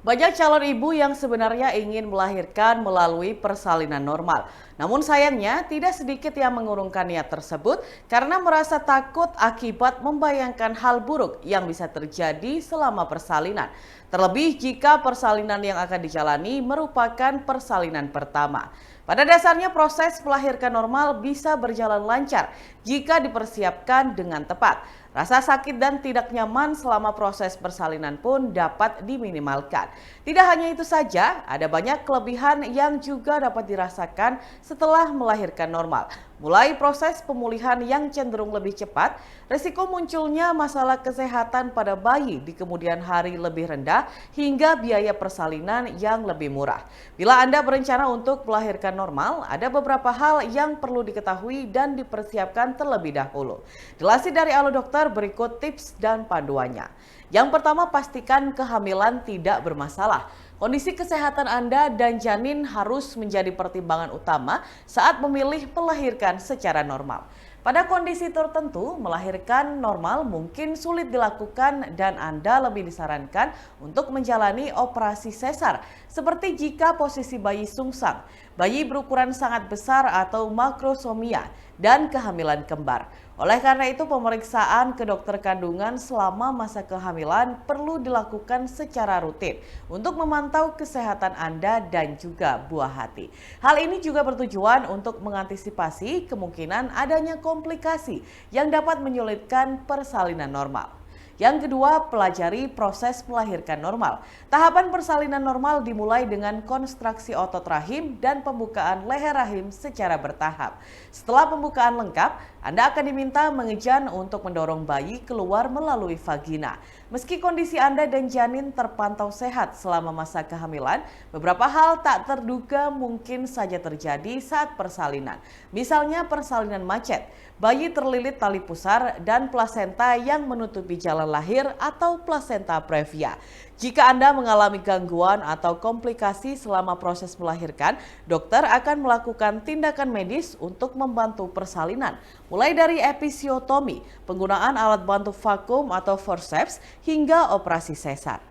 Banyak calon ibu yang sebenarnya ingin melahirkan melalui persalinan normal. Namun sayangnya tidak sedikit yang mengurungkan niat tersebut karena merasa takut akibat membayangkan hal buruk yang bisa terjadi selama persalinan. Terlebih jika persalinan yang akan dijalani merupakan persalinan pertama. Pada dasarnya proses melahirkan normal bisa berjalan lancar jika dipersiapkan dengan tepat. Rasa sakit dan tidak nyaman selama proses persalinan pun dapat diminimalkan. Tidak hanya itu saja, ada banyak kelebihan yang juga dapat dirasakan setelah melahirkan normal. Mulai proses pemulihan yang cenderung lebih cepat, risiko munculnya masalah kesehatan pada bayi di kemudian hari lebih rendah, hingga biaya persalinan yang lebih murah. Bila Anda berencana untuk melahirkan normal, ada beberapa hal yang perlu diketahui dan dipersiapkan terlebih dahulu. Dilansir dari Halo Dokter, berikut tips dan panduannya. Yang pertama, pastikan kehamilan tidak bermasalah. Kondisi kesehatan Anda dan janin harus menjadi pertimbangan utama saat memilih melahirkan secara normal. Pada kondisi tertentu, melahirkan normal mungkin sulit dilakukan dan Anda lebih disarankan untuk menjalani operasi sesar, seperti jika posisi bayi sungsang, bayi berukuran sangat besar atau makrosomia, dan kehamilan kembar. Oleh karena itu, pemeriksaan ke dokter kandungan selama masa kehamilan perlu dilakukan secara rutin untuk memantau kesehatan Anda dan juga buah hati. Hal ini juga bertujuan untuk mengantisipasi kemungkinan adanya komplikasi yang dapat menyulitkan persalinan normal. Yang kedua, pelajari proses melahirkan normal. Tahapan persalinan normal dimulai dengan konstruksi otot rahim dan pembukaan leher rahim secara bertahap. Setelah pembukaan lengkap, Anda akan diminta mengejan untuk mendorong bayi keluar melalui vagina. Meski kondisi Anda dan janin terpantau sehat selama masa kehamilan, beberapa hal tak terduga mungkin saja terjadi saat persalinan. Misalnya persalinan macet, bayi terlilit tali pusar, dan plasenta yang menutupi jalan lahir atau plasenta previa. Jika Anda mengalami gangguan atau komplikasi selama proses melahirkan, dokter akan melakukan tindakan medis untuk membantu persalinan, mulai dari episiotomi, penggunaan alat bantu vakum atau forceps, hingga operasi sesar.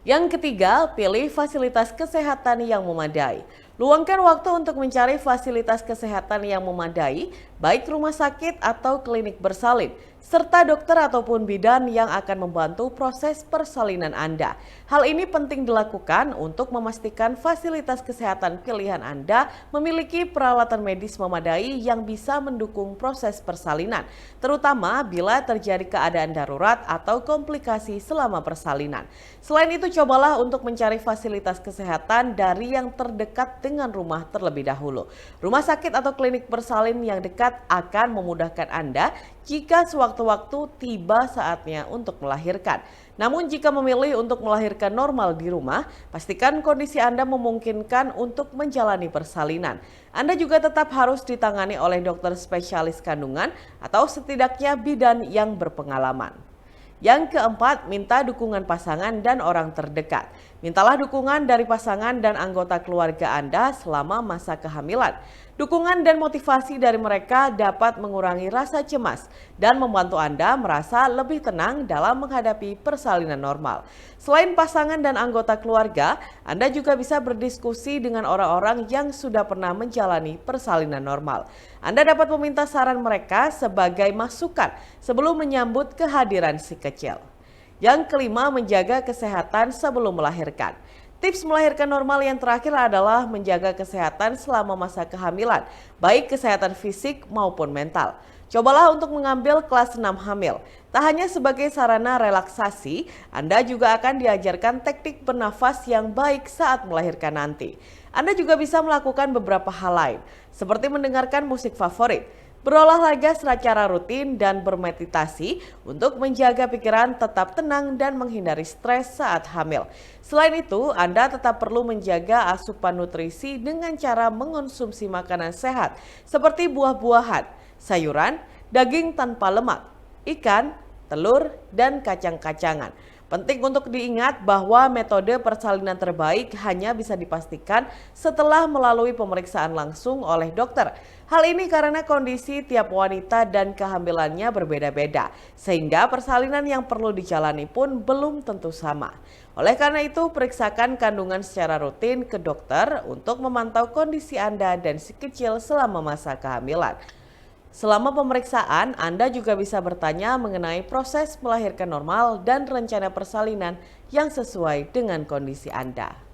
Yang ketiga, pilih fasilitas kesehatan yang memadai. Luangkan waktu untuk mencari fasilitas kesehatan yang memadai, baik rumah sakit atau klinik bersalin, serta dokter ataupun bidan yang akan membantu proses persalinan Anda. Hal ini penting dilakukan untuk memastikan fasilitas kesehatan pilihan Anda memiliki peralatan medis memadai yang bisa mendukung proses persalinan, terutama bila terjadi keadaan darurat atau komplikasi selama persalinan. Selain itu, cobalah untuk mencari fasilitas kesehatan dari yang terdekat dengan rumah terlebih dahulu. Rumah sakit atau klinik bersalin yang dekat akan memudahkan Anda jika sewaktu-waktu tiba saatnya untuk melahirkan. Namun jika memilih untuk melahirkan normal di rumah, pastikan kondisi Anda memungkinkan untuk menjalani persalinan. Anda juga tetap harus ditangani oleh dokter spesialis kandungan atau setidaknya bidan yang berpengalaman. Yang keempat, minta dukungan pasangan dan orang terdekat. Mintalah dukungan dari pasangan dan anggota keluarga Anda selama masa kehamilan. Dukungan dan motivasi dari mereka dapat mengurangi rasa cemas dan membantu Anda merasa lebih tenang dalam menghadapi persalinan normal. Selain pasangan dan anggota keluarga, Anda juga bisa berdiskusi dengan orang-orang yang sudah pernah menjalani persalinan normal. Anda dapat meminta saran mereka sebagai masukan sebelum menyambut kehadiran si kecil. Yang kelima, menjaga kesehatan sebelum melahirkan. Tips melahirkan normal yang terakhir adalah menjaga kesehatan selama masa kehamilan, baik kesehatan fisik maupun mental. Cobalah untuk mengambil kelas 6 hamil. Tak hanya sebagai sarana relaksasi, Anda juga akan diajarkan teknik bernafas yang baik saat melahirkan nanti. Anda juga bisa melakukan beberapa hal lain, seperti mendengarkan musik favorit, berolahraga secara rutin, dan bermeditasi untuk menjaga pikiran tetap tenang dan menghindari stres saat hamil. Selain itu, Anda tetap perlu menjaga asupan nutrisi dengan cara mengonsumsi makanan sehat seperti buah-buahan, sayuran, daging tanpa lemak, ikan, telur, dan kacang-kacangan. Penting untuk diingat bahwa metode persalinan terbaik hanya bisa dipastikan setelah melalui pemeriksaan langsung oleh dokter. Hal ini karena kondisi tiap wanita dan kehamilannya berbeda-beda, sehingga persalinan yang perlu dijalani pun belum tentu sama. Oleh karena itu, periksakan kandungan secara rutin ke dokter untuk memantau kondisi Anda dan si kecil selama masa kehamilan. Selama pemeriksaan, Anda juga bisa bertanya mengenai proses melahirkan normal dan rencana persalinan yang sesuai dengan kondisi Anda.